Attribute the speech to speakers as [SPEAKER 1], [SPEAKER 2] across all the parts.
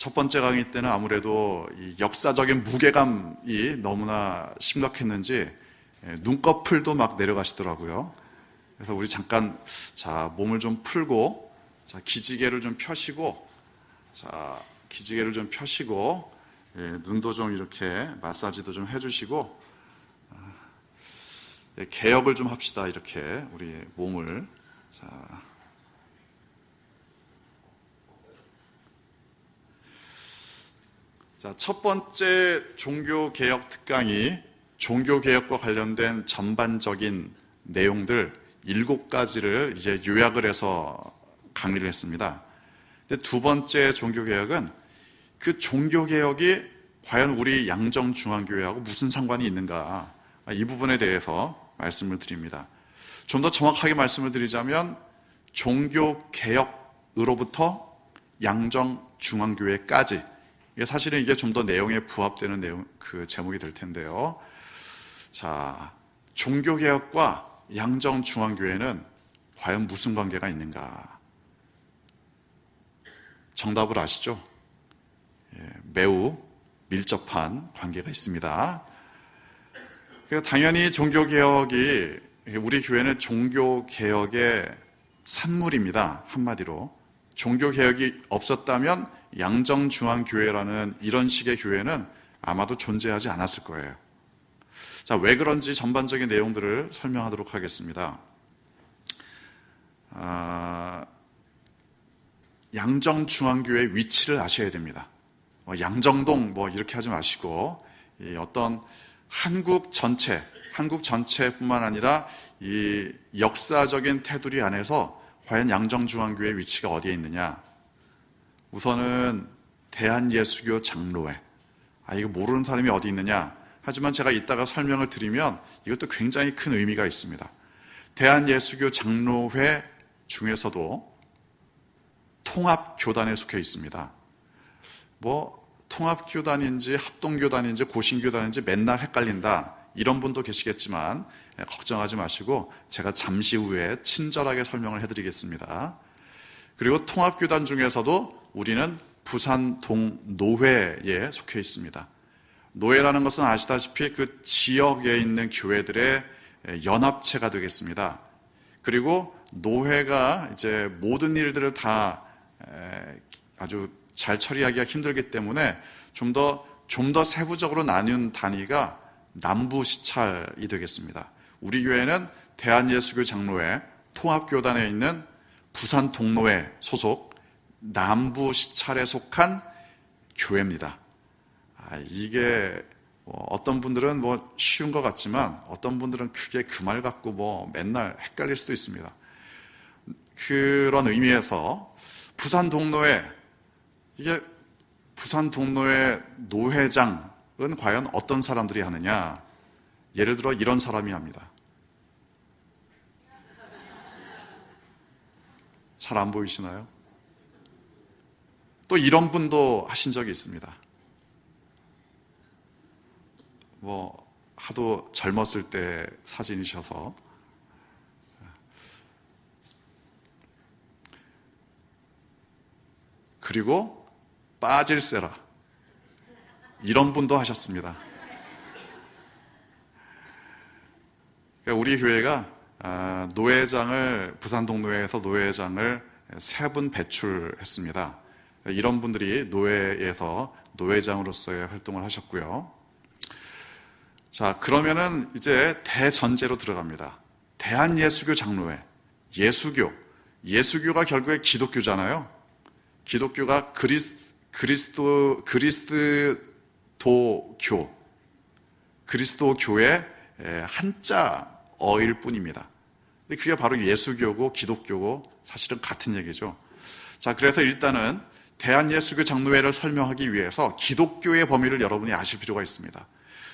[SPEAKER 1] 첫 번째 강의 때는 아무래도 이 역사적인 무게감이 너무나 심각했는지 눈꺼풀도 막 내려가시더라고요. 그래서 우리 잠깐 몸을 좀 풀고 기지개를 좀 펴시고 눈도 좀 이렇게 마사지도 좀 해주시고 개혁을 좀 합시다. 이렇게 우리 몸을 첫 번째 종교개혁 특강이 종교개혁과 관련된 전반적인 내용들 7가지를 이제 요약을 해서 강의를 했습니다. 근데 두 번째 종교개혁은 그 종교개혁이 과연 우리 양정중앙교회하고 무슨 상관이 있는가, 이 부분에 대해서 말씀을 드립니다. 좀 더 정확하게 말씀을 드리자면 종교개혁으로부터 양정중앙교회까지, 사실은 이게 좀 더 내용에 부합되는 내용, 그 제목이 될 텐데요. 종교개혁과 양정중앙교회는 과연 무슨 관계가 있는가? 정답을 아시죠? 매우 밀접한 관계가 있습니다. 당연히 종교개혁이, 우리 교회는 종교개혁의 산물입니다. 한마디로. 종교개혁이 없었다면 양정중앙교회라는 이런 식의 교회는 아마도 존재하지 않았을 거예요. 왜 그런지 전반적인 내용들을 설명하도록 하겠습니다. 양정중앙교회의 위치를 아셔야 됩니다. 양정동 이렇게 하지 마시고 어떤 한국 전체뿐만 아니라 이 역사적인 테두리 안에서 과연 양정중앙교회의 위치가 어디에 있느냐. 우선은 대한예수교 장로회. 이거 모르는 사람이 어디 있느냐. 하지만 제가 이따가 설명을 드리면 이것도 굉장히 큰 의미가 있습니다. 대한예수교 장로회 중에서도 통합교단에 속해 있습니다. 통합교단인지 합동교단인지 고신교단인지 맨날 헷갈린다, 이런 분도 계시겠지만 걱정하지 마시고 제가 잠시 후에 친절하게 설명을 해드리겠습니다. 그리고 통합교단 중에서도 우리는 부산 동노회에 속해 있습니다. 노회라는 것은 아시다시피 그 지역에 있는 교회들의 연합체가 되겠습니다. 그리고 노회가 이제 모든 일들을 다 아주 잘 처리하기가 힘들기 때문에 좀 더 세부적으로 나눈 단위가 남부시찰이 되겠습니다. 우리 교회는 대한예수교 장로회 통합교단에 있는 부산 동노회 소속 남부시찰에 속한 교회입니다. 이게 어떤 분들은 쉬운 것 같지만 어떤 분들은 크게 그 말 갖고 맨날 헷갈릴 수도 있습니다. 그런 의미에서 부산 동노회, 이게 부산 동노회 노회장은 과연 어떤 사람들이 하느냐? 예를 들어 이런 사람이 합니다. 잘 안 보이시나요? 또 이런 분도 하신 적이 있습니다. 하도 젊었을 때 사진이셔서. 그리고 빠질세라, 이런 분도 하셨습니다. 우리 교회가 노회장을, 부산 동노회에서 노회장을 3분 배출했습니다. 이런 분들이 노회에서 노회장으로서의 활동을 하셨고요. 그러면은 이제 대전제로 들어갑니다. 대한예수교 장로회, 예수교가 결국에 기독교잖아요. 기독교가 그리스도교의 한자어일 뿐입니다. 근데 그게 바로 예수교고 기독교고 사실은 같은 얘기죠. 그래서 일단은 대한예수교 장로회를 설명하기 위해서 기독교의 범위를 여러분이 아실 필요가 있습니다.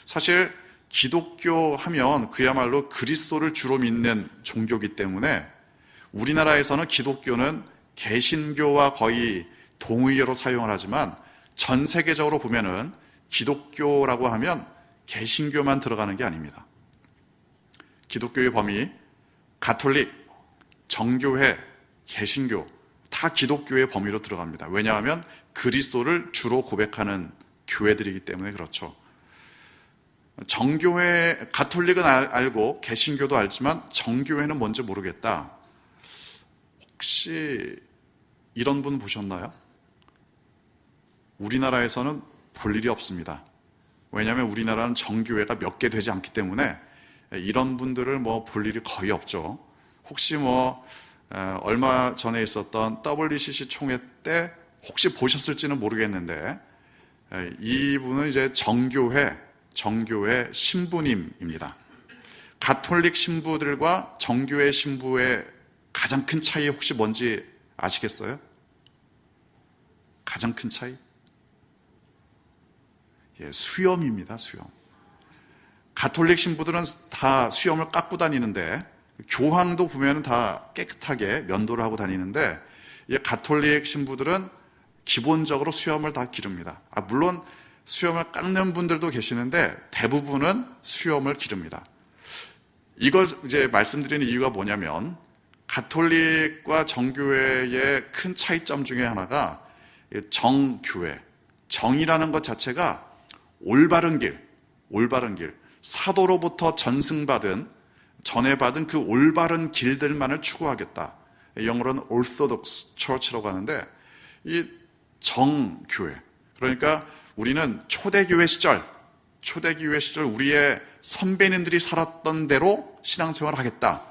[SPEAKER 1] 사실 기독교 하면 그야말로 그리스도를 주로 믿는 종교이기 때문에 우리나라에서는 기독교는 개신교와 거의 동의어로 사용을 하지만 전 세계적으로 보면은 기독교라고 하면 개신교만 들어가는 게 아닙니다. 기독교의 범위, 가톨릭, 정교회, 개신교 다 다 기독교의 범위로 들어갑니다. 왜냐하면 그리스도를 주로 고백하는 교회들이기 때문에 그렇죠. 정교회, 가톨릭은 알고 개신교도 알지만 정교회는 뭔지 모르겠다. 혹시 이런 분 보셨나요? 우리나라에서는 볼 일이 없습니다. 왜냐하면 우리나라는 정교회가 몇 개 되지 않기 때문에 이런 분들을 볼 일이 거의 없죠. 혹시 얼마 전에 있었던 WCC 총회 때 혹시 보셨을지는 모르겠는데 이분은 이제 정교회 신부님입니다. 가톨릭 신부들과 정교회 신부의 가장 큰 차이 혹시 뭔지 아시겠어요? 가장 큰 차이? 수염입니다. 수염. 가톨릭 신부들은 다 수염을 깎고 다니는데 교황도 보면 다 깨끗하게 면도를 하고 다니는데 가톨릭 신부들은 기본적으로 수염을 다 기릅니다. 물론 수염을 깎는 분들도 계시는데 대부분은 수염을 기릅니다. 이걸 이제 말씀드리는 이유가 뭐냐면 가톨릭과 정교회의 큰 차이점 중에 하나가 정교회, 정이라는 것 자체가 올바른 길, 사도로부터 전해받은 그 올바른 길들만을 추구하겠다. 영어로는 Orthodox Church라고 하는데 이 정교회, 그러니까 우리는 초대교회 시절 우리의 선배님들이 살았던 대로 신앙생활을 하겠다.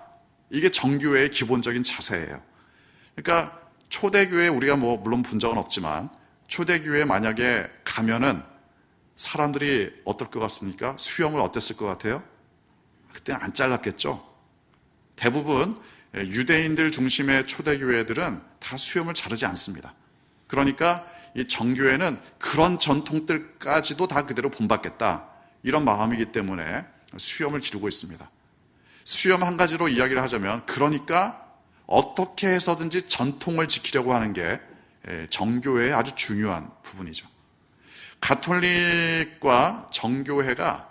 [SPEAKER 1] 이게 정교회의 기본적인 자세예요. 그러니까 초대교회 우리가 물론 본 적은 없지만 초대교회에 만약에 가면은 사람들이 어떨 것 같습니까? 수염을 어땠을 것 같아요? 그때 안 잘랐겠죠? 대부분 유대인들 중심의 초대교회들은 다 수염을 자르지 않습니다. 그러니까 이 정교회는 그런 전통들까지도 다 그대로 본받겠다. 이런 마음이기 때문에 수염을 기르고 있습니다. 수염 한 가지로 이야기를 하자면 그러니까 어떻게 해서든지 전통을 지키려고 하는 게 정교회의 아주 중요한 부분이죠. 가톨릭과 정교회가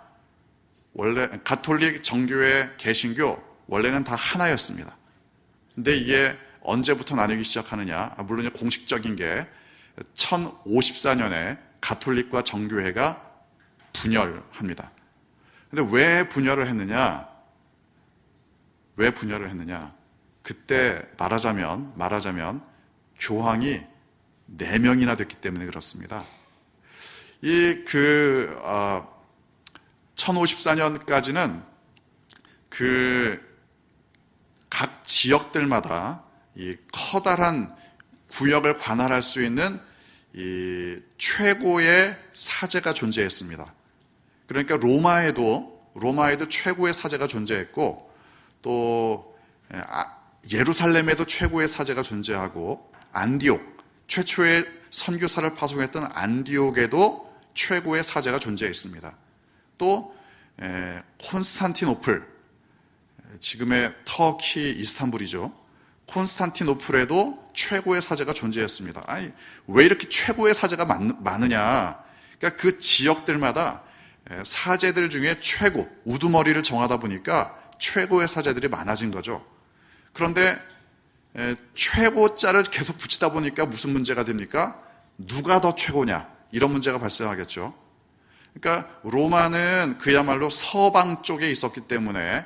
[SPEAKER 1] 원래 가톨릭, 정교회, 개신교 원래는 다 하나였습니다. 근데 이게 언제부터 나뉘기 시작하느냐? 물론 공식적인 게 1054년에 가톨릭과 정교회가 분열합니다. 근데 왜 분열을 했느냐? 그때 말하자면 교황이 4명이나 됐기 때문에 그렇습니다. 1054년까지는 각 지역들마다 이 커다란 구역을 관할할 수 있는 이 최고의 사제가 존재했습니다. 그러니까 로마에도 최고의 사제가 존재했고 또 예루살렘에도 최고의 사제가 존재하고 안디옥, 최초의 선교사를 파송했던 안디옥에도 최고의 사제가 존재했습니다. 또 콘스탄티노플, 지금의 터키 이스탄불이죠. 콘스탄티노플에도 최고의 사제가 존재했습니다. 왜 이렇게 최고의 사제가 많으냐? 그러니까 그 지역들마다 사제들 중에 최고, 우두머리를 정하다 보니까 최고의 사제들이 많아진 거죠. 그런데 최고자를 계속 붙이다 보니까 무슨 문제가 됩니까? 누가 더 최고냐? 이런 문제가 발생하겠죠. 그러니까 로마는 그야말로 서방 쪽에 있었기 때문에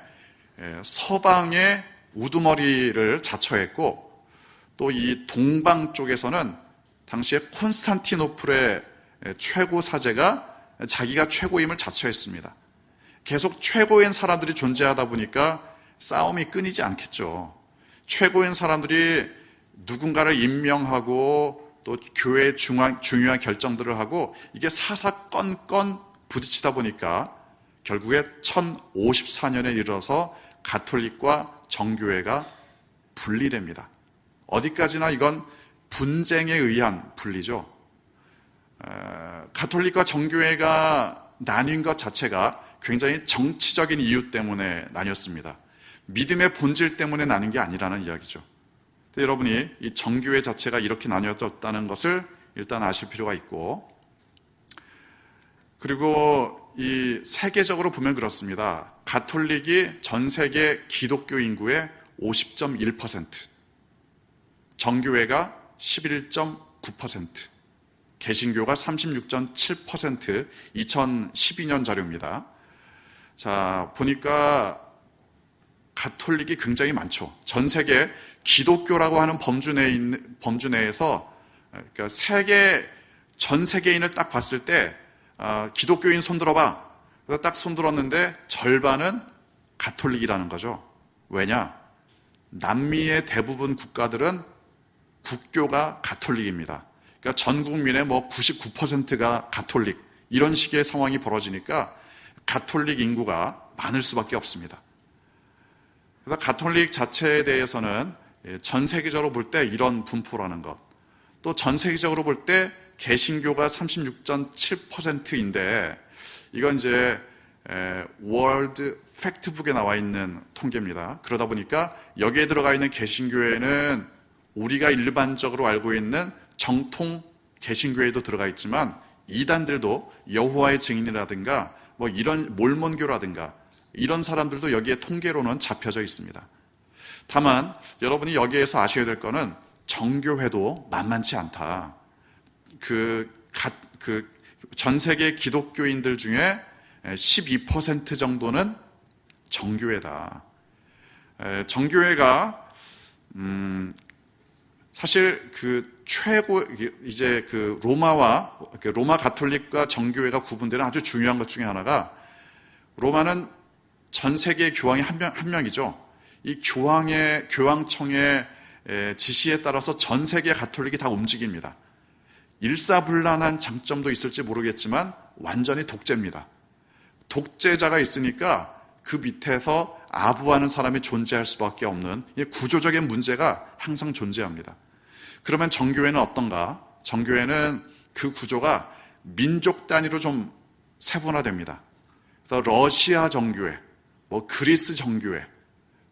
[SPEAKER 1] 서방의 우두머리를 자처했고 또 이 동방 쪽에서는 당시에 콘스탄티노플의 최고 사제가 자기가 최고임을 자처했습니다. 계속 최고인 사람들이 존재하다 보니까 싸움이 끊이지 않겠죠. 최고인 사람들이 누군가를 임명하고 또 교회의 중요한 결정들을 하고 이게 사사건건 부딪히다 보니까 결국에 1054년에 이르러서 가톨릭과 정교회가 분리됩니다. 어디까지나 이건 분쟁에 의한 분리죠. 가톨릭과 정교회가 나뉜 것 자체가 굉장히 정치적인 이유 때문에 나뉘었습니다. 믿음의 본질 때문에 나뉜 게 아니라는 이야기죠. 여러분이 이 정교회 자체가 이렇게 나뉘어졌다는 것을 일단 아실 필요가 있고, 그리고 이 세계적으로 보면 그렇습니다. 가톨릭이 전 세계 기독교 인구의 50.1%, 정교회가 11.9%, 개신교가 36.7%, 2012년 자료입니다. 자, 보니까 가톨릭이 굉장히 많죠. 전 세계 기독교라고 하는 범주 내에서, 그러니까 전 세계인을 딱 봤을 때, 기독교인 손 들어봐. 그래서 딱 손 들었는데 절반은 가톨릭이라는 거죠. 왜냐? 남미의 대부분 국가들은 국교가 가톨릭입니다. 그러니까 전 국민의 99%가 가톨릭, 이런 식의 상황이 벌어지니까 가톨릭 인구가 많을 수밖에 없습니다. 그래서 가톨릭 자체에 대해서는 전 세계적으로 볼 때 이런 분포라는 것, 또 전 세계적으로 볼 때 개신교가 36.7%인데 이건 이제 월드 팩트북에 나와 있는 통계입니다. 그러다 보니까 여기에 들어가 있는 개신교회는 우리가 일반적으로 알고 있는 정통 개신교회도 들어가 있지만 이단들도 여호와의 증인이라든가 이런 몰몬교라든가 이런 사람들도 여기에 통계로는 잡혀져 있습니다. 다만 여러분이 여기에서 아셔야 될 거는 정교회도 만만치 않다. 전 세계 기독교인들 중에 12% 정도는 정교회다. 정교회가 사실 로마 가톨릭과 정교회가 구분되는 아주 중요한 것 중에 하나가, 로마는 전 세계 교황이 한 명이죠. 이 교황청의 지시에 따라서 전 세계 가톨릭이 다 움직입니다. 일사불란한 장점도 있을지 모르겠지만 완전히 독재입니다. 독재자가 있으니까 그 밑에서 아부하는 사람이 존재할 수밖에 없는 구조적인 문제가 항상 존재합니다. 그러면 정교회는 어떤가? 정교회는 그 구조가 민족 단위로 좀 세분화됩니다. 그래서 러시아 정교회, 그리스 정교회,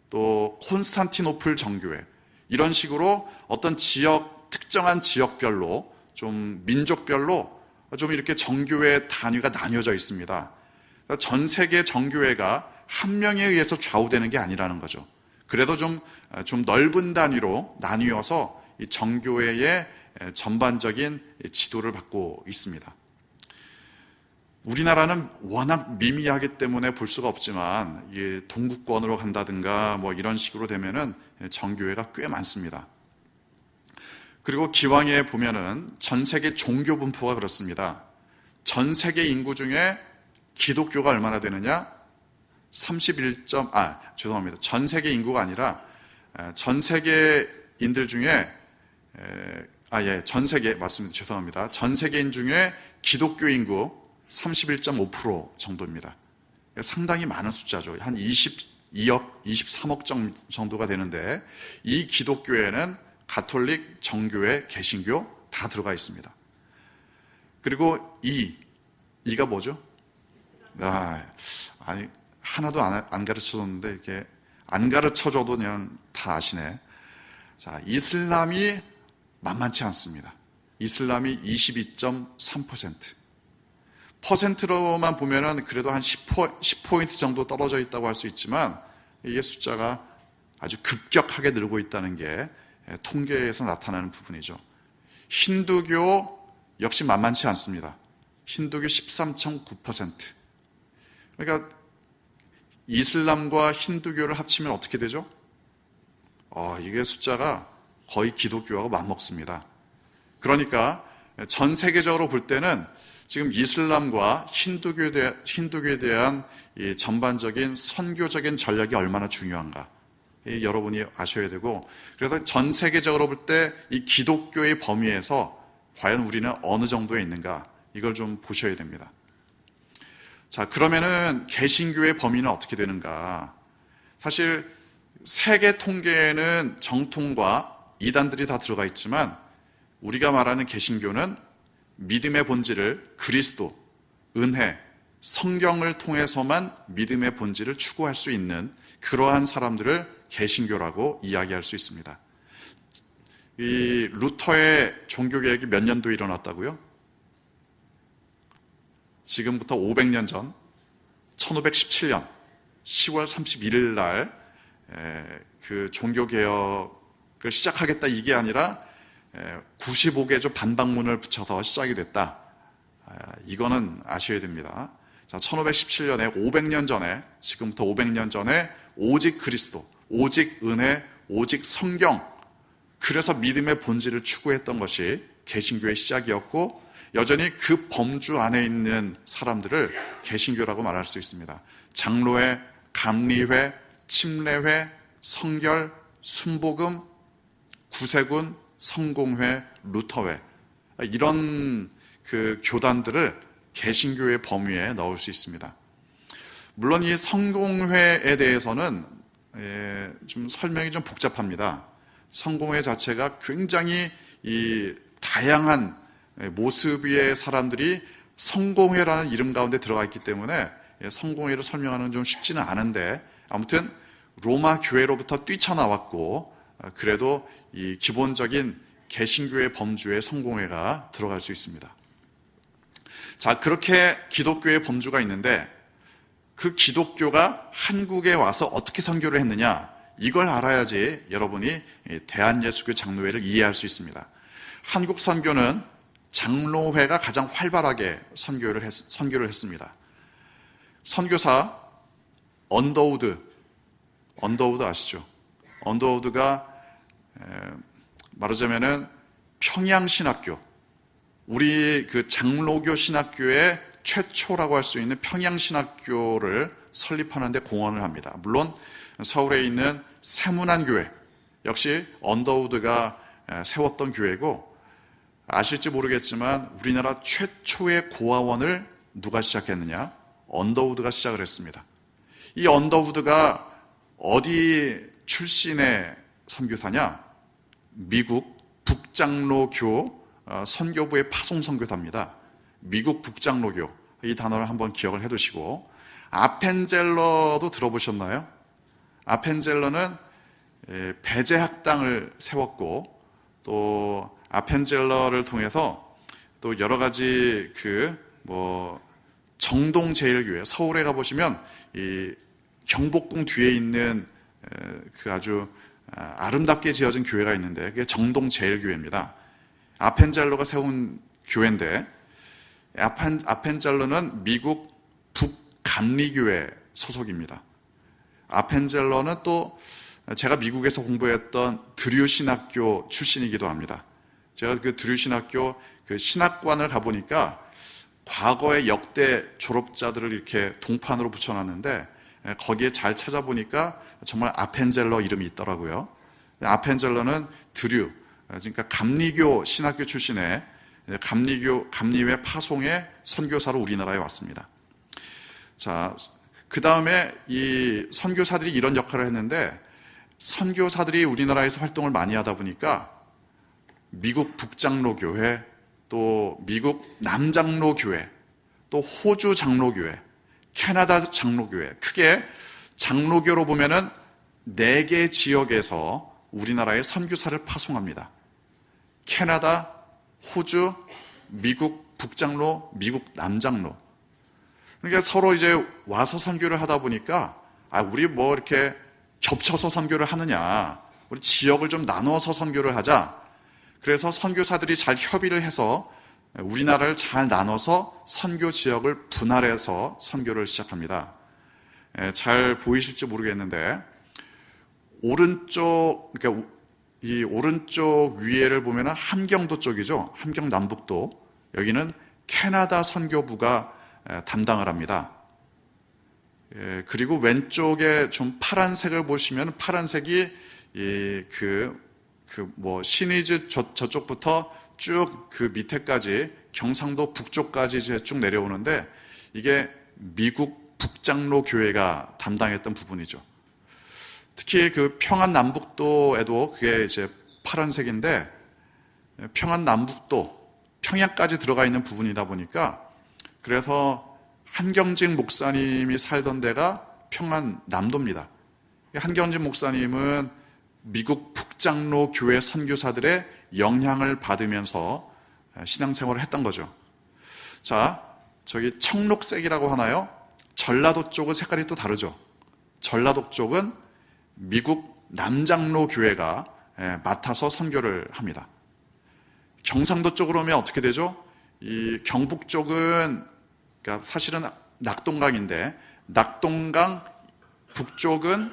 [SPEAKER 1] 또 콘스탄티노플 정교회, 이런 식으로 어떤 특정한 지역별로 좀 민족별로 좀 이렇게 정교회 단위가 나뉘어져 있습니다. 전 세계 정교회가 한 명에 의해서 좌우되는 게 아니라는 거죠. 그래도 좀 넓은 단위로 나뉘어서 이 정교회의 전반적인 지도를 받고 있습니다. 우리나라는 워낙 미미하기 때문에 볼 수가 없지만 동구권으로 간다든가 이런 식으로 되면은 정교회가 꽤 많습니다. 그리고 기왕에 보면은 전 세계 종교 분포가 그렇습니다. 전 세계 인구 중에 기독교가 얼마나 되느냐? 전 세계 인구가 아니라 전 세계인들 중에 맞습니다. 죄송합니다. 전 세계인 중에 기독교 인구 31.5% 정도입니다. 상당히 많은 숫자죠. 한 22억, 23억 정도가 되는데 이 기독교에는 가톨릭, 정교회, 개신교 다 들어가 있습니다. 그리고 이가 뭐죠? 아니 하나도 안 가르쳐줬는데 이렇게 안 가르쳐줘도 그냥 다 아시네. 자, 이슬람이 만만치 않습니다. 이슬람이 22.3%. 퍼센트로만 보면은 그래도 한 10포인트 정도 떨어져 있다고 할 수 있지만 이게 숫자가 아주 급격하게 늘고 있다는 게 통계에서 나타나는 부분이죠. 힌두교 역시 만만치 않습니다. 힌두교 13.9%. 그러니까 이슬람과 힌두교를 합치면 어떻게 되죠? 이게 숫자가 거의 기독교하고 맞먹습니다. 그러니까 전 세계적으로 볼 때는 지금 이슬람과 힌두교에 대한 이 전반적인 선교적인 전략이 얼마나 중요한가 여러분이 아셔야 되고, 그래서 전 세계적으로 볼 때 이 기독교의 범위에서 과연 우리는 어느 정도에 있는가 이걸 좀 보셔야 됩니다. 자, 그러면은 개신교의 범위는 어떻게 되는가? 사실 세계 통계에는 정통과 이단들이 다 들어가 있지만 우리가 말하는 개신교는 믿음의 본질을 그리스도, 은혜, 성경을 통해서만 믿음의 본질을 추구할 수 있는 그러한 사람들을 개신교라고 이야기할 수 있습니다. 이 루터의 종교개혁이 몇 년도에 일어났다고요? 지금부터 500년 전 1517년 10월 31일 날 그 종교개혁을 시작하겠다 이게 아니라 95개조 반박문을 붙여서 시작이 됐다. 이거는 아셔야 됩니다. 자, 1517년에 500년 전에, 지금부터 500년 전에 오직 그리스도, 오직 은혜, 오직 성경, 그래서 믿음의 본질을 추구했던 것이 개신교의 시작이었고, 여전히 그 범주 안에 있는 사람들을 개신교라고 말할 수 있습니다. 장로회, 감리회, 침례회, 성결, 순복음, 구세군, 성공회, 루터회, 이런 그 교단들을 개신교의 범위에 넣을 수 있습니다. 물론 이 성공회에 대해서는 좀 설명이 좀 복잡합니다. 성공회 자체가 굉장히 이 다양한 모습의 사람들이 성공회라는 이름 가운데 들어가 있기 때문에 성공회를 설명하는 좀 쉽지는 않은데, 아무튼 로마 교회로부터 뛰쳐나왔고, 그래도 이 기본적인 개신교의 범주에 성공회가 들어갈 수 있습니다. 자, 그렇게 기독교의 범주가 있는데, 그 기독교가 한국에 와서 어떻게 선교를 했느냐, 이걸 알아야지 여러분이 대한예수교 장로회를 이해할 수 있습니다. 한국 선교는 장로회가 가장 활발하게 선교를 했습니다. 선교사 언더우드 아시죠? 언더우드가 말하자면은 평양신학교, 우리 그 장로교 신학교의 최초라고 할 수 있는 평양신학교를 설립하는 데 공헌을 합니다. 물론 서울에 있는 세문안교회 역시 언더우드가 세웠던 교회고, 아실지 모르겠지만 우리나라 최초의 고아원을 누가 시작했느냐? 언더우드가 시작을 했습니다. 이 언더우드가 어디 출신의 선교사냐? 미국 북장로교 선교부의 파송 선교사입니다. 미국 북장로교, 이 단어를 한번 기억을 해두시고, 아펜젤러도 들어보셨나요? 아펜젤러는 배제학당을 세웠고, 또 아펜젤러를 통해서 또 여러 가지 정동제일교회, 서울에 가보시면 이 경복궁 뒤에 있는 그 아주 아름답게 지어진 교회가 있는데, 그게 정동제일교회입니다. 아펜젤러가 세운 교회인데, 아펜젤러는 미국 북감리교회 소속입니다. 아펜젤러는 또 제가 미국에서 공부했던 드류 신학교 출신이기도 합니다. 제가 그 드류 신학교 그 신학관을 가보니까 과거의 역대 졸업자들을 이렇게 동판으로 붙여놨는데, 거기에 잘 찾아보니까 정말 아펜젤러 이름이 있더라고요. 아펜젤러는 드류, 그러니까 감리교 신학교 출신의 감리회 파송의 선교사로 우리나라에 왔습니다. 자, 그 다음에 이 선교사들이 이런 역할을 했는데, 선교사들이 우리나라에서 활동을 많이 하다 보니까 미국 북장로교회, 또 미국 남장로교회, 또 호주 장로교회, 캐나다 장로교회, 크게 장로교로 보면은 4개 지역에서 우리나라에 선교사를 파송합니다. 캐나다, 호주, 미국 북장로, 미국 남장로. 그러니까 서로 이제 와서 선교를 하다 보니까, 우리 뭐 이렇게 겹쳐서 선교를 하느냐, 우리 지역을 좀 나눠서 선교를 하자. 그래서 선교사들이 잘 협의를 해서 우리나라를 잘 나눠서 선교 지역을 분할해서 선교를 시작합니다. 잘 보이실지 모르겠는데, 그러니까 이 오른쪽 위에를 보면 함경도 쪽이죠. 함경 남북도. 여기는 캐나다 선교부가 담당을 합니다. 그리고 왼쪽에 좀 파란색을 보시면, 파란색이 신의즈 저쪽부터 쭉 그 밑에까지 경상도 북쪽까지 이제 쭉 내려오는데, 이게 미국 북장로 교회가 담당했던 부분이죠. 특히 그 평안 남북도에도 그게 이제 파란색인데, 평안 남북도, 평양까지 들어가 있는 부분이다 보니까, 그래서 한경직 목사님이 살던 데가 평안 남도입니다. 한경직 목사님은 미국 북장로 교회 선교사들의 영향을 받으면서 신앙생활을 했던 거죠. 자, 저기 청록색이라고 하나요? 전라도 쪽은 색깔이 또 다르죠. 전라도 쪽은 미국 남장로 교회가 맡아서 선교를 합니다. 경상도 쪽으로 오면 어떻게 되죠? 이 경북 쪽은 그러니까 사실은 낙동강인데 낙동강 북쪽은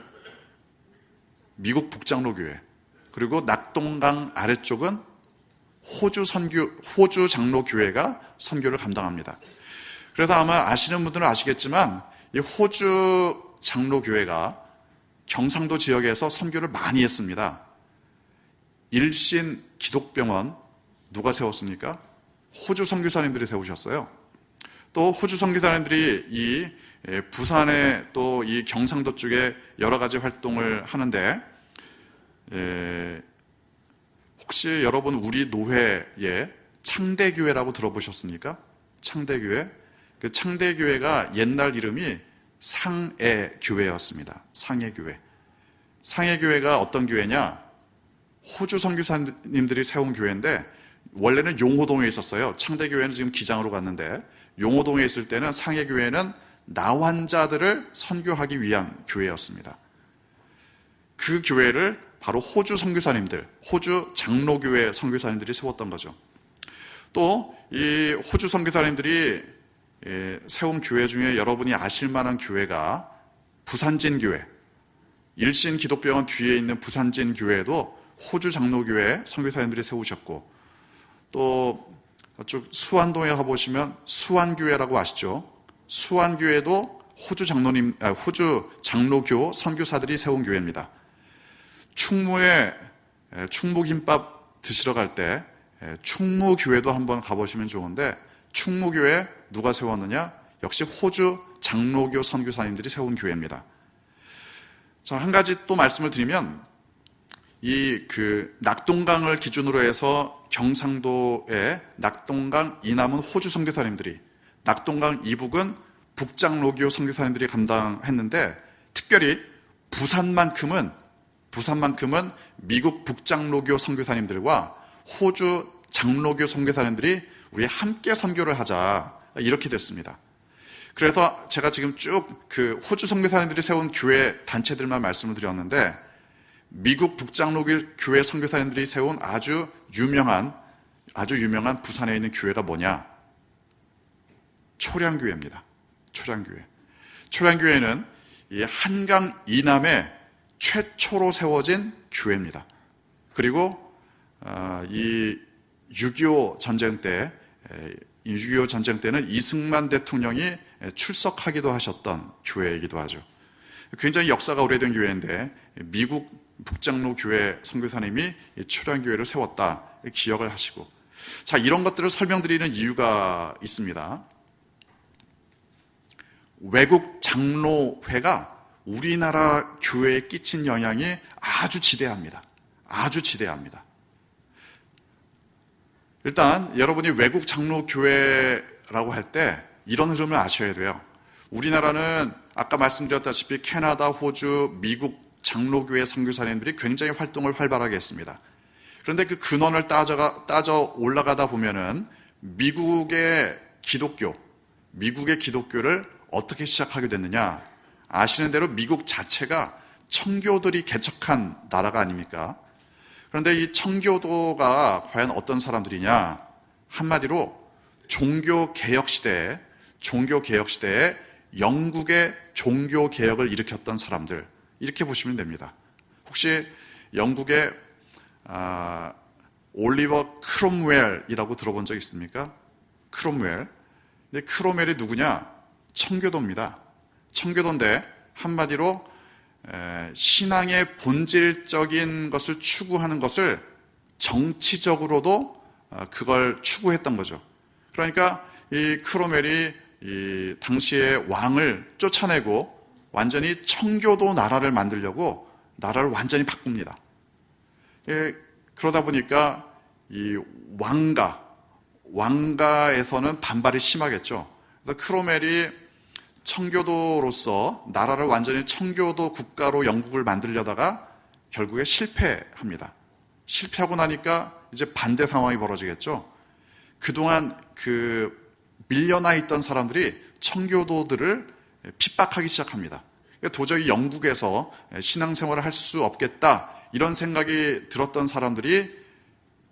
[SPEAKER 1] 미국 북장로교회, 그리고 낙동강 아래쪽은 호주 장로교회가 선교를 감당합니다. 그래서 아마 아시는 분들은 아시겠지만 이 호주 장로교회가 경상도 지역에서 선교를 많이 했습니다. 일신 기독병원 누가 세웠습니까? 호주 선교사님들이 세우셨어요. 또 호주 선교사님들이 이 부산에 또 이 경상도 쪽에 여러 가지 활동을 하는데, 혹시 여러분 우리 노회에 창대교회라고 들어보셨습니까? 창대교회. 그 창대교회가 옛날 이름이 상해교회였습니다. 상해교회. 상해교회가 어떤 교회냐? 호주 선교사님들이 세운 교회인데 원래는 용호동에 있었어요. 창대교회는 지금 기장으로 갔는데 용호동에 있을 때는 상해교회는 나환자들을 선교하기 위한 교회였습니다. 그 교회를 바로 호주 선교사님들, 호주 장로교회 선교사님들이 세웠던 거죠. 또 이 호주 선교사님들이 세운 교회 중에 여러분이 아실 만한 교회가 부산진 교회, 일신 기독병원 뒤에 있는 부산진 교회도 호주 장로교회 선교사님들이 세우셨고, 또 저쪽 수안동에 가보시면 수안교회라고 아시죠? 수안교회도 호주 장로교 선교사들이 세운 교회입니다. 충무에 충무김밥 드시러 갈 때 충무교회도 한번 가보시면 좋은데, 충무교회 누가 세웠느냐? 역시 호주 장로교 선교사님들이 세운 교회입니다. 자, 한 가지 또 말씀을 드리면, 낙동강을 기준으로 해서 경상도의 낙동강 이남은 호주 선교사님들이, 낙동강 이북은 북장로교 선교사님들이 감당했는데, 특별히 부산만큼은 미국 북장로교 선교사님들과 호주 장로교 선교사님들이 우리 함께 선교를 하자, 이렇게 됐습니다. 그래서 제가 지금 쭉 그 호주 선교사님들이 세운 교회 단체들만 말씀을 드렸는데, 미국 북장로교 교회 선교사님들이 세운 아주 유명한 부산에 있는 교회가 뭐냐? 초량교회입니다. 초량교회. 초량교회는 이 한강 이남에 최초로 세워진 교회입니다. 그리고 이 6.25 전쟁 때는 이승만 대통령이 출석하기도 하셨던 교회이기도 하죠. 굉장히 역사가 오래된 교회인데 미국 북장로 교회 선교사님이 초량교회를 세웠다, 기억을 하시고, 자, 이런 것들을 설명드리는 이유가 있습니다. 외국 장로회가 우리나라 교회에 끼친 영향이 아주 지대합니다. 아주 지대합니다. 일단 여러분이 외국 장로교회라고 할 때 이런 흐름을 아셔야 돼요. 우리나라는 아까 말씀드렸다시피 캐나다, 호주, 미국 장로교회 선교사님들이 굉장히 활동을 활발하게 했습니다. 그런데 그 근원을 따져 올라가다 보면은 미국의 기독교를 어떻게 시작하게 됐느냐? 아시는 대로 미국 자체가 청교들이 개척한 나라가 아닙니까? 그런데 이 청교도가 과연 어떤 사람들이냐? 한마디로 종교개혁 시대에 영국의 종교개혁을 일으켰던 사람들, 이렇게 보시면 됩니다. 혹시 영국의 올리버 크롬웰이라고 들어본 적 있습니까? 크롬웰. 근데 크롬웰이 누구냐? 청교도입니다. 청교도인데 한마디로 신앙의 본질적인 것을 추구하는 것을 정치적으로도 그걸 추구했던 거죠. 그러니까 이 크롬웰이 이 당시의 왕을 쫓아내고 완전히 청교도 나라를 만들려고 나라를 완전히 바꿉니다. 그러다 보니까 이 왕가에서는 반발이 심하겠죠. 그래서 크롬웰이 청교도로서 나라를 완전히 청교도 국가로 영국을 만들려다가 결국에 실패합니다. 실패하고 나니까 이제 반대 상황이 벌어지겠죠. 그동안 밀려나 있던 사람들이 청교도들을 핍박하기 시작합니다. 도저히 영국에서 신앙생활을 할 수 없겠다, 이런 생각이 들었던 사람들이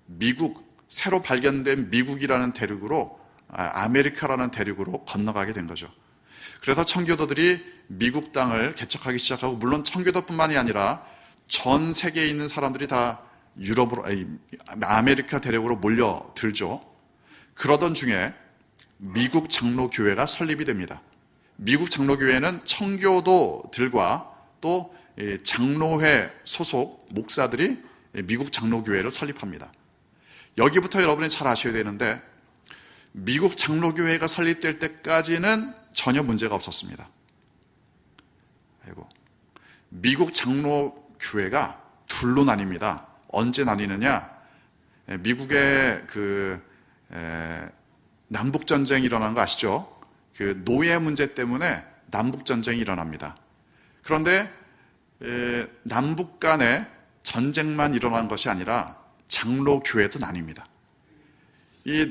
[SPEAKER 1] 미국 새로 발견된 미국이라는 대륙으로, 아메리카라는 대륙으로 건너가게 된 거죠. 그래서 청교도들이 미국 땅을 개척하기 시작하고, 물론 청교도뿐만이 아니라 전 세계에 있는 사람들이 다 유럽으로, 아메리카 대륙으로 몰려들죠. 그러던 중에 미국 장로교회가 설립이 됩니다. 미국 장로교회는 청교도들과 또 장로회 소속 목사들이 미국 장로교회를 설립합니다. 여기부터 여러분이 잘 아셔야 되는데, 미국 장로교회가 설립될 때까지는 전혀 문제가 없었습니다. 미국 장로교회가 둘로 나뉩니다. 언제 나뉘느냐? 미국의 남북전쟁이 일어난 거 아시죠? 그 노예 문제 때문에 남북전쟁이 일어납니다. 그런데 남북 간에 전쟁만 일어난 것이 아니라 장로교회도 나뉩니다. 이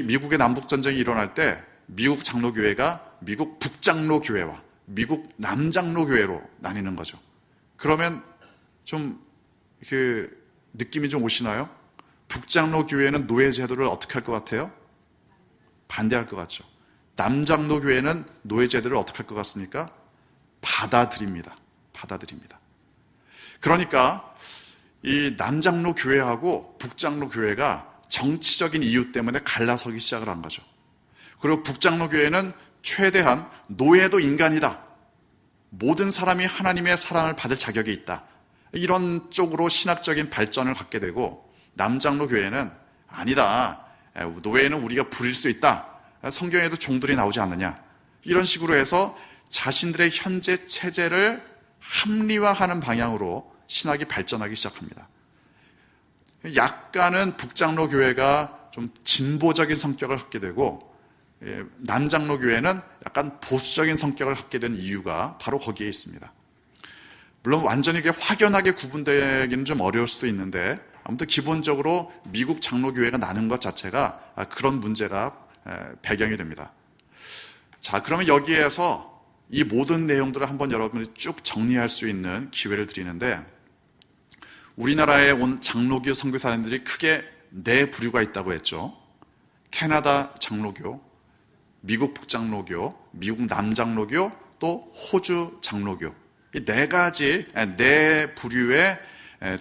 [SPEAKER 1] 미국의 남북전쟁이 일어날 때 미국 장로교회가 미국 북장로교회와 미국 남장로교회로 나뉘는 거죠. 그러면 좀 느낌이 좀 오시나요? 북장로교회는 노예제도를 어떻게 할 것 같아요? 반대할 것 같죠. 남장로교회는 노예제도를 어떻게 할 것 같습니까? 받아들입니다. 그러니까 이 남장로교회하고 북장로교회가 정치적인 이유 때문에 갈라서기 시작을 한 거죠. 그리고 북장로교회는 최대한 노예도 인간이다, 모든 사람이 하나님의 사랑을 받을 자격이 있다, 이런 쪽으로 신학적인 발전을 갖게 되고, 남장로교회는 아니다, 노예는 우리가 부릴 수 있다, 성경에도 종들이 나오지 않느냐, 이런 식으로 해서 자신들의 현재 체제를 합리화하는 방향으로 신학이 발전하기 시작합니다. 약간은 북장로교회가 좀 진보적인 성격을 갖게 되고, 남장로교회는 약간 보수적인 성격을 갖게 된 이유가 바로 거기에 있습니다. 물론 완전히 확연하게 구분되기는 좀 어려울 수도 있는데, 아무튼 기본적으로 미국 장로교회가 나눈 것 자체가 그런 문제가 배경이 됩니다. 자, 그러면 여기에서 이 모든 내용들을 한번 여러분이 쭉 정리할 수 있는 기회를 드리는데, 우리나라에 온 장로교 선교사님들이 크게 네 부류가 있다고 했죠. 캐나다 장로교, 미국 북장로교, 미국 남장로교, 또 호주 장로교, 이 네 가지, 네 부류의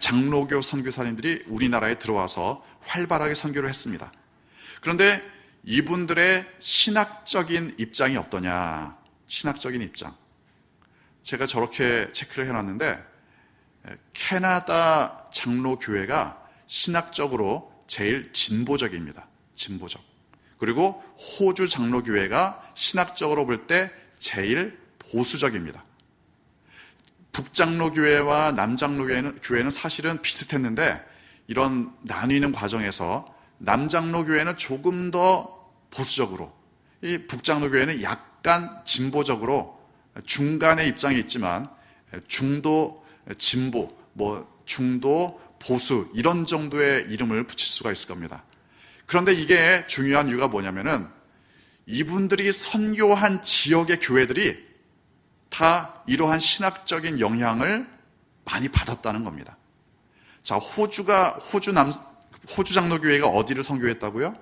[SPEAKER 1] 장로교 선교사님들이 우리나라에 들어와서 활발하게 선교를 했습니다. 그런데 이분들의 신학적인 입장이 어떠냐? 신학적인 입장. 제가 저렇게 체크를 해놨는데, 캐나다 장로교회가 신학적으로 제일 진보적입니다. 진보적. 그리고 호주 장로교회가 신학적으로 볼 때 제일 보수적입니다. 북장로교회와 남장로교회는 사실은 비슷했는데, 이런 나뉘는 과정에서 남장로교회는 조금 더 보수적으로, 이 북장로교회는 약간 진보적으로 중간의 입장이 있지만, 중도 진보, 중도 보수, 이런 정도의 이름을 붙일 수가 있을 겁니다. 그런데 이게 중요한 이유가 뭐냐면은, 이분들이 선교한 지역의 교회들이 다 이러한 신학적인 영향을 많이 받았다는 겁니다. 자, 호주 장로교회가 어디를 선교했다고요?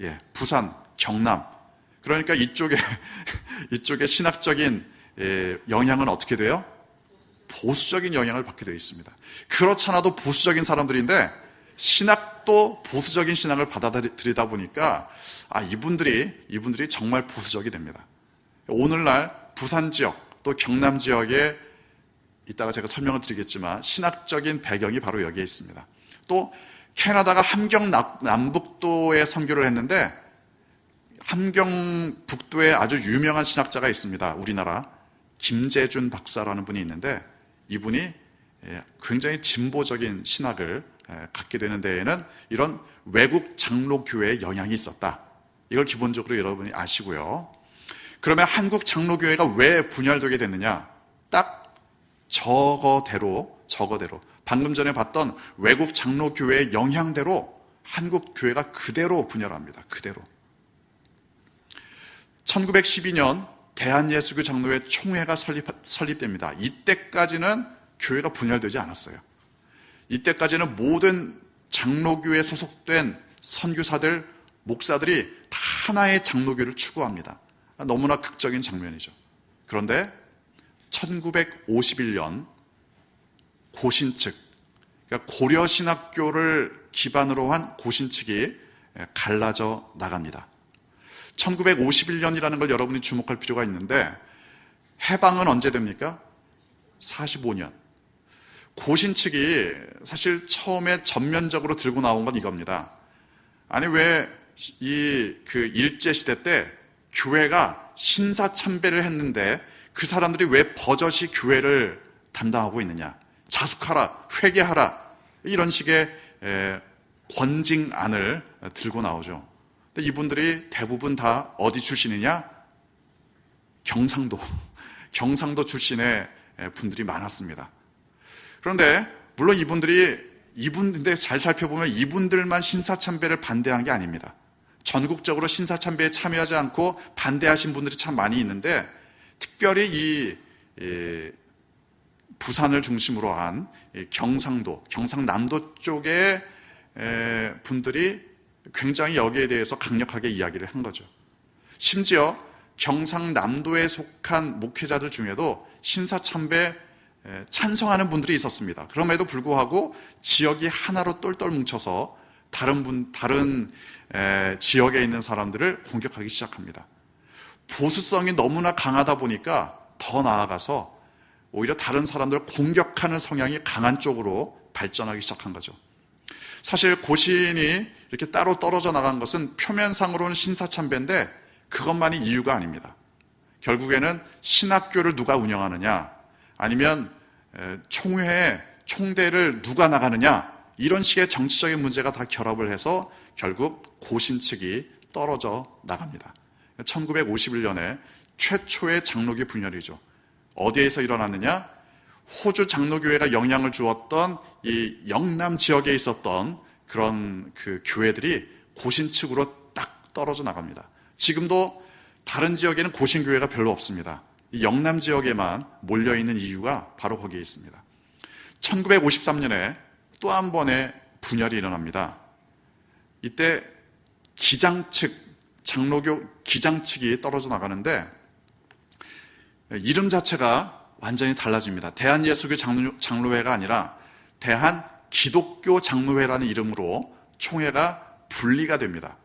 [SPEAKER 1] 예, 부산, 경남. 그러니까 이쪽에 신학적인 영향은 어떻게 돼요? 보수적인 영향을 받게 되어 있습니다. 그렇잖아도 보수적인 사람들인데, 신학도 보수적인 신학을 받아들이다 보니까 이분들이 정말 보수적이 됩니다. 오늘날 부산 지역 또 경남 지역에 이따가 제가 설명을 드리겠지만 신학적인 배경이 바로 여기에 있습니다. 또 캐나다가 함경 남북도에 선교를 했는데, 함경 북도에 아주 유명한 신학자가 있습니다. 우리나라 김재준 박사라는 분이 있는데, 이분이 굉장히 진보적인 신학을 갖게 되는 데에는 이런 외국 장로교회의 영향이 있었다. 이걸 기본적으로 여러분이 아시고요. 그러면 한국 장로교회가 왜 분열되게 됐느냐? 딱 저거대로 방금 전에 봤던 외국 장로교회의 영향대로 한국 교회가 그대로 분열합니다. 그대로. 1912년 대한예수교 장로회 총회가 설립됩니다. 이때까지는 교회가 분열되지 않았어요. 이때까지는 모든 장로교에 소속된 선교사들, 목사들이 다 하나의 장로교를 추구합니다. 너무나 극적인 장면이죠. 그런데 1951년 고신 측, 그러니까 고려신학교를 기반으로 한 고신 측이 갈라져 나갑니다. 1951년이라는 걸 여러분이 주목할 필요가 있는데, 해방은 언제 됩니까? 45년. 고신 측이 사실 처음에 전면적으로 들고 나온 건 이겁니다. 아니, 왜 일제시대 때 교회가 신사참배를 했는데 그 사람들이 왜 버젓이 교회를 담당하고 있느냐? 자숙하라, 회개하라, 이런 식의 권징안을 들고 나오죠. 근데 이분들이 대부분 다 어디 출신이냐? 경상도 출신의 분들이 많았습니다. 그런데 물론 이분인데 잘 살펴보면 이분들만 신사참배를 반대한 게 아닙니다. 전국적으로 신사참배에 참여하지 않고 반대하신 분들이 참 많이 있는데, 특별히 부산을 중심으로 한 경상남도 쪽의 분들이 굉장히 여기에 대해서 강력하게 이야기를 한 거죠. 심지어 경상남도에 속한 목회자들 중에도 신사참배 찬성하는 분들이 있었습니다. 그럼에도 불구하고 지역이 하나로 똘똘 뭉쳐서 다른 지역에 있는 사람들을 공격하기 시작합니다. 보수성이 너무나 강하다 보니까 더 나아가서 오히려 다른 사람들을 공격하는 성향이 강한 쪽으로 발전하기 시작한 거죠. 사실 고신이 이렇게 따로 떨어져 나간 것은 표면상으로는 신사참배인데 그것만이 이유가 아닙니다. 결국에는 신학교를 누가 운영하느냐, 아니면 총대를 누가 나가느냐, 이런 식의 정치적인 문제가 다 결합을 해서 결국 고신 측이 떨어져 나갑니다. 1951년에 최초의 장로교 분열이죠. 어디에서 일어났느냐? 호주 장로교회가 영향을 주었던 이 영남 지역에 있었던 그런 그 교회들이 고신 측으로 딱 떨어져 나갑니다. 지금도 다른 지역에는 고신교회가 별로 없습니다. 이 영남 지역에만 몰려있는 이유가 바로 거기에 있습니다. 1953년에 또 한 번의 분열이 일어납니다. 이때 장로교 기장 측이 떨어져 나가는데 이름 자체가 완전히 달라집니다. 대한예수교 장로회가 아니라 대한기독교 장로회라는 이름으로 총회가 분리가 됩니다.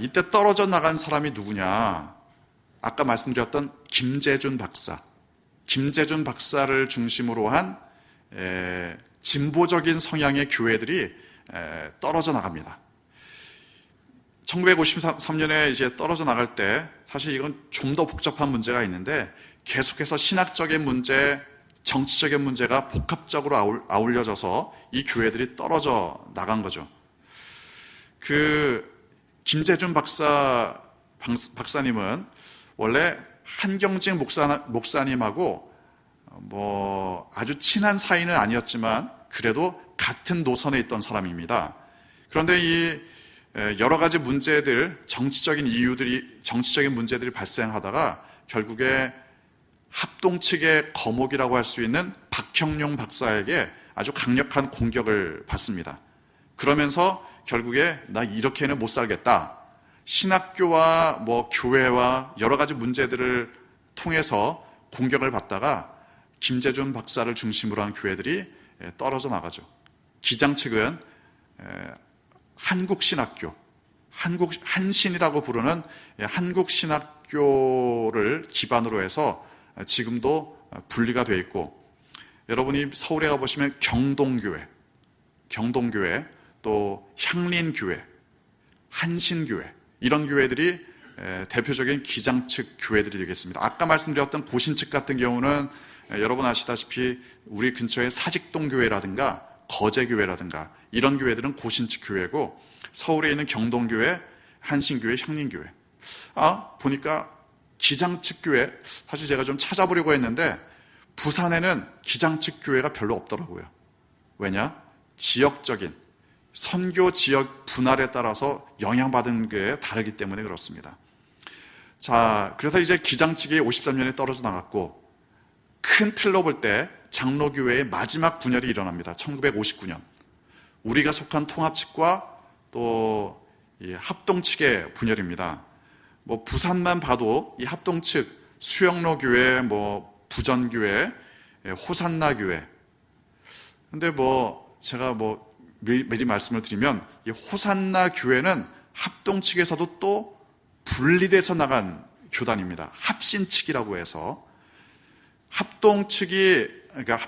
[SPEAKER 1] 이때 떨어져 나간 사람이 누구냐? 아까 말씀드렸던 김재준 박사를 중심으로 한 진보적인 성향의 교회들이 떨어져 나갑니다. 1953년에 이제 떨어져 나갈 때 사실 이건 좀 더 복잡한 문제가 있는데 계속해서 신학적인 문제, 정치적인 문제가 복합적으로 아울려져서 이 교회들이 떨어져 나간 거죠. 김재준 박사님은 원래 한경직 목사님하고 아주 친한 사이는 아니었지만 그래도 같은 노선에 있던 사람입니다. 그런데 여러 가지 문제들, 정치적인 문제들이 발생하다가 결국에 합동 측의 거목이라고 할 수 있는 박형룡 박사에게 아주 강력한 공격을 받습니다. 그러면서 결국에 나 이렇게는 못 살겠다. 신학교와 교회와 여러 가지 문제들을 통해서 공격을 받다가 김재준 박사를 중심으로 한 교회들이 떨어져 나가죠. 기장 측은 한국신학교, 한신이라고 부르는 한국신학교를 기반으로 해서 지금도 분리가 되어 있고, 여러분이 서울에 가보시면 경동교회, 또 향린교회, 한신교회, 이런 교회들이 대표적인 기장 측 교회들이 되겠습니다. 아까 말씀드렸던 고신 측 같은 경우는 여러분 아시다시피 우리 근처에 사직동교회라든가 거제교회라든가 이런 교회들은 고신 측 교회고, 서울에 있는 경동교회, 한신교회, 향린교회. 보니까 기장 측 교회, 사실 제가 좀 찾아보려고 했는데 부산에는 기장 측 교회가 별로 없더라고요. 왜냐? 지역적인 선교 지역 분할에 따라서 영향받은 게 다르기 때문에 그렇습니다. 자, 그래서 이제 기장 측이 53년에 떨어져 나갔고, 큰 틀로 볼 때 장로교회의 마지막 분열이 일어납니다. 1959년. 우리가 속한 통합 측과 또 이 합동 측의 분열입니다. 뭐 부산만 봐도 이 합동 측 수영로 교회, 뭐 부전 교회, 호산나 교회. 근데 뭐 제가 뭐 미리 말씀을 드리면 이 호산나 교회는 합동 측에서도 또 분리돼서 나간 교단입니다. 합신 측이라고 해서 합동 측이 그러니까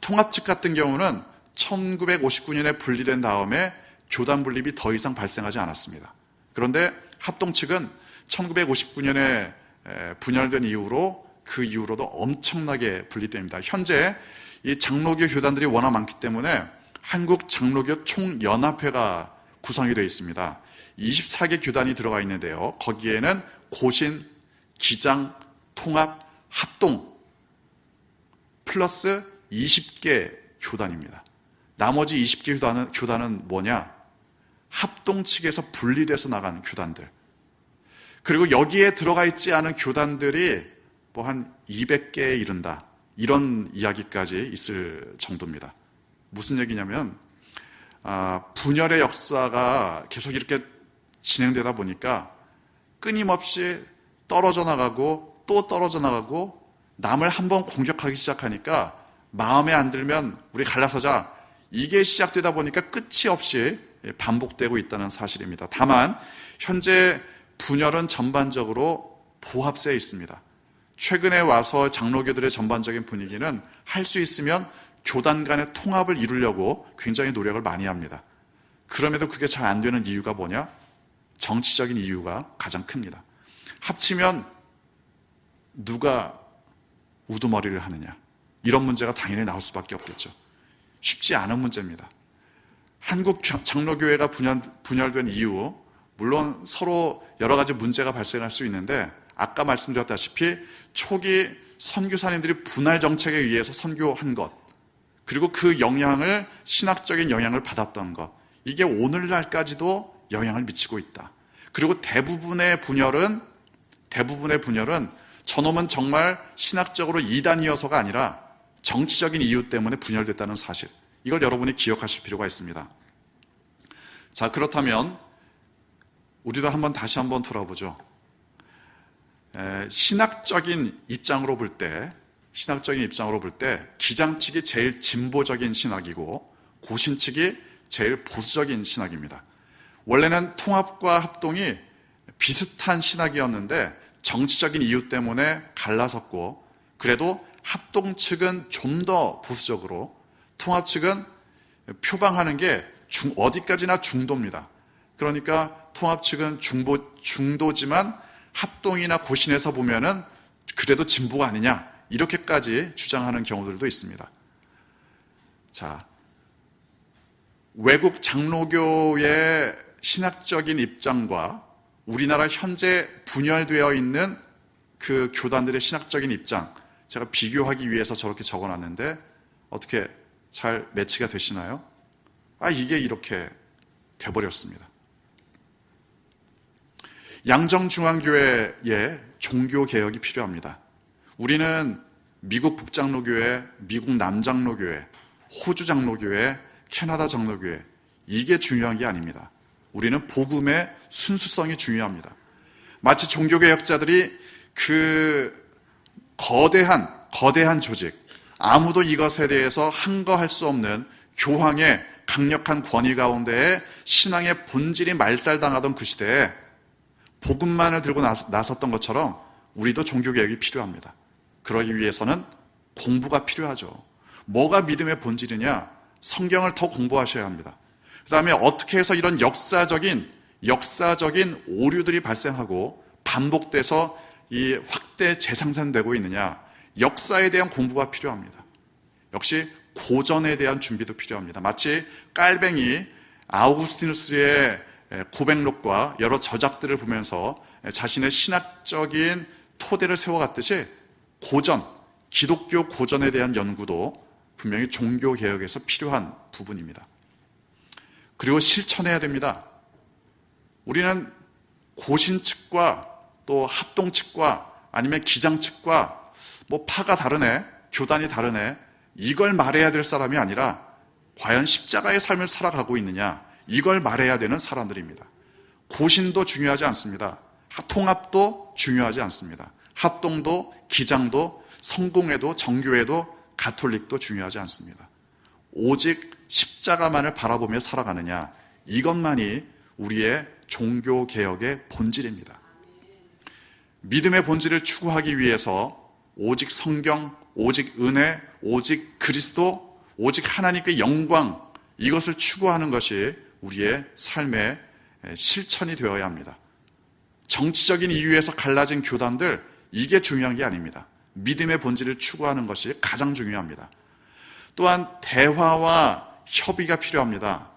[SPEAKER 1] 통합 측 같은 경우는 1959년에 분리된 다음에 교단 분립이 더 이상 발생하지 않았습니다. 그런데 합동 측은 1959년에 분열된 이후로 그 이후로도 엄청나게 분리됩니다. 현재 이 장로교 교단들이 워낙 많기 때문에 한국 장로교 총연합회가 구성이 되어 있습니다. 24개 교단이 들어가 있는데요. 거기에는 고신, 기장, 통합, 합동 플러스 20개 교단입니다. 나머지 20개 교단은 뭐냐? 합동 측에서 분리돼서 나가는 교단들. 그리고 여기에 들어가 있지 않은 교단들이 뭐 한 200개에 이른다. 이런 이야기까지 있을 정도입니다. 무슨 얘기냐면 분열의 역사가 계속 이렇게 진행되다 보니까 끊임없이 떨어져 나가고 또 떨어져 나가고 남을 한번 공격하기 시작하니까 마음에 안 들면 우리 갈라서자, 이게 시작되다 보니까 끝이 없이 반복되고 있다는 사실입니다. 다만 현재 분열은 전반적으로 보합세에 있습니다. 최근에 와서 장로교들의 전반적인 분위기는 할 수 있으면 교단 간의 통합을 이루려고 굉장히 노력을 많이 합니다. 그럼에도 그게 잘 안 되는 이유가 뭐냐? 정치적인 이유가 가장 큽니다. 합치면 누가 우두머리를 하느냐, 이런 문제가 당연히 나올 수밖에 없겠죠. 쉽지 않은 문제입니다. 한국 장로교회가 분열된 이유, 물론 서로 여러 가지 문제가 발생할 수 있는데 아까 말씀드렸다시피 초기 선교사님들이 분할 정책에 의해서 선교한 것, 그리고 그 영향을, 신학적인 영향을 받았던 것, 이게 오늘날까지도 영향을 미치고 있다. 그리고 대부분의 분열은 저놈은 정말 신학적으로 이단이어서가 아니라 정치적인 이유 때문에 분열됐다는 사실, 이걸 여러분이 기억하실 필요가 있습니다. 자, 그렇다면 우리도 다시 한번 돌아보죠. 신학적인 입장으로 볼 때 기장 측이 제일 진보적인 신학이고 고신 측이 제일 보수적인 신학입니다. 원래는 통합과 합동이 비슷한 신학이었는데 정치적인 이유 때문에 갈라섰고, 그래도 합동 측은 좀 더 보수적으로, 통합 측은 표방하는 게 어디까지나 중도입니다. 그러니까 통합 측은 중도지만 합동이나 고신에서 보면은 그래도 진보가 아니냐, 이렇게까지 주장하는 경우들도 있습니다. 자, 외국 장로교의 신학적인 입장과 우리나라 현재 분열되어 있는 그 교단들의 신학적인 입장, 제가 비교하기 위해서 저렇게 적어놨는데 어떻게 잘 매치가 되시나요? 이게 이렇게 돼버렸습니다. 양정중앙교회의 종교개혁이 필요합니다. 우리는 미국 북장로교회, 미국 남장로교회, 호주 장로교회, 캐나다 장로교회, 이게 중요한 게 아닙니다. 우리는 복음의 순수성이 중요합니다. 마치 종교개혁자들이 그 거대한 조직, 아무도 이것에 대해서 항거할 수 없는 교황의 강력한 권위 가운데에 신앙의 본질이 말살당하던 그 시대에 복음만을 들고 나섰던 것처럼 우리도 종교개혁이 필요합니다. 그러기 위해서는 공부가 필요하죠. 뭐가 믿음의 본질이냐? 성경을 더 공부하셔야 합니다. 그 다음에 어떻게 해서 이런 역사적인 오류들이 발생하고 반복돼서 이 확대 재생산되고 있느냐? 역사에 대한 공부가 필요합니다. 역시 고전에 대한 준비도 필요합니다. 마치 깔뱅이 아우구스티누스의 고백록과 여러 저작들을 보면서 자신의 신학적인 토대를 세워갔듯이 기독교 고전에 대한 연구도 분명히 종교개혁에서 필요한 부분입니다. 그리고 실천해야 됩니다. 우리는 고신 측과 또 합동 측과 아니면 기장 측과 파가 다르네, 교단이 다르네, 이걸 말해야 될 사람이 아니라 과연 십자가의 삶을 살아가고 있느냐, 이걸 말해야 되는 사람들입니다. 고신도 중요하지 않습니다. 통합도 중요하지 않습니다. 합동도, 기장도, 성공회도, 정교회도, 가톨릭도 중요하지 않습니다. 오직 십자가만을 바라보며 살아가느냐, 이것만이 우리의 종교개혁의 본질입니다. 믿음의 본질을 추구하기 위해서 오직 성경, 오직 은혜, 오직 그리스도, 오직 하나님께 영광, 이것을 추구하는 것이 우리의 삶의 실천이 되어야 합니다. 정치적인 이유에서 갈라진 교단들, 이게 중요한 게 아닙니다. 믿음의 본질을 추구하는 것이 가장 중요합니다. 또한 대화와 협의가 필요합니다.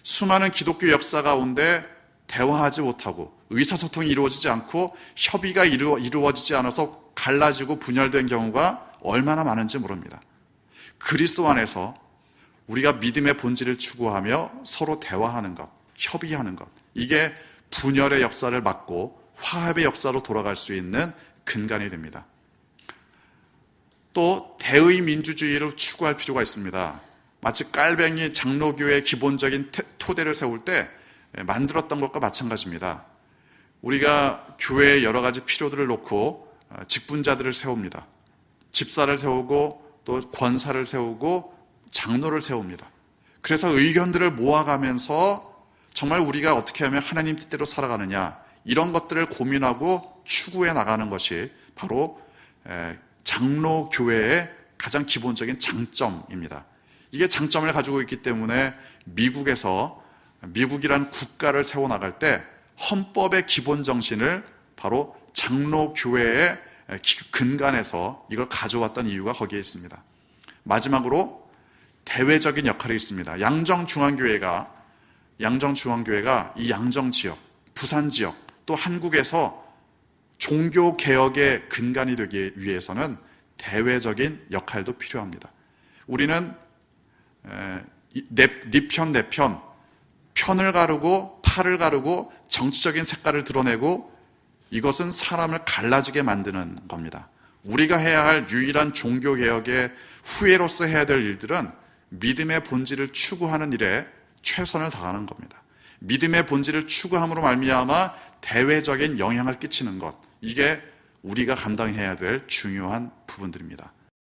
[SPEAKER 1] 수많은 기독교 역사 가운데 대화하지 못하고 의사소통이 이루어지지 않고 협의가 이루어지지 않아서 갈라지고 분열된 경우가 얼마나 많은지 모릅니다. 그리스도 안에서 우리가 믿음의 본질을 추구하며 서로 대화하는 것, 협의하는 것, 이게 분열의 역사를 막고 화합의 역사로 돌아갈 수 있는 근간이 됩니다. 또 대의 민주주의를 추구할 필요가 있습니다. 마치 깔뱅이 장로교의 기본적인 토대를 세울 때 만들었던 것과 마찬가지입니다. 우리가 교회에 여러 가지 필요들을 놓고 직분자들을 세웁니다. 집사를 세우고 또 권사를 세우고 장로를 세웁니다. 그래서 의견들을 모아가면서 정말 우리가 어떻게 하면 하나님 뜻대로 살아가느냐, 이런 것들을 고민하고 추구해 나가는 것이 바로 장로교회의 가장 기본적인 장점입니다. 이게 장점을 가지고 있기 때문에 미국이라는 국가를 세워나갈 때 헌법의 기본 정신을 바로 장로교회의 근간에서 이걸 가져왔던 이유가 거기에 있습니다. 마지막으로 대외적인 역할이 있습니다. 양정중앙교회가 이 양정지역, 부산지역, 또 한국에서 종교개혁의 근간이 되기 위해서는 대외적인 역할도 필요합니다. 우리는 네 편, 편을 가르고 팔을 가르고 정치적인 색깔을 드러내고 이것은 사람을 갈라지게 만드는 겁니다. 우리가 해야 할 유일한 종교개혁의 후예로서 해야 될 일들은 믿음의 본질을 추구하는 일에 최선을 다하는 겁니다. 믿음의 본질을 추구함으로 말미암아 대외적인 영향을 끼치는 것, 이게 우리가 감당해야 될 중요한 부분들입니다.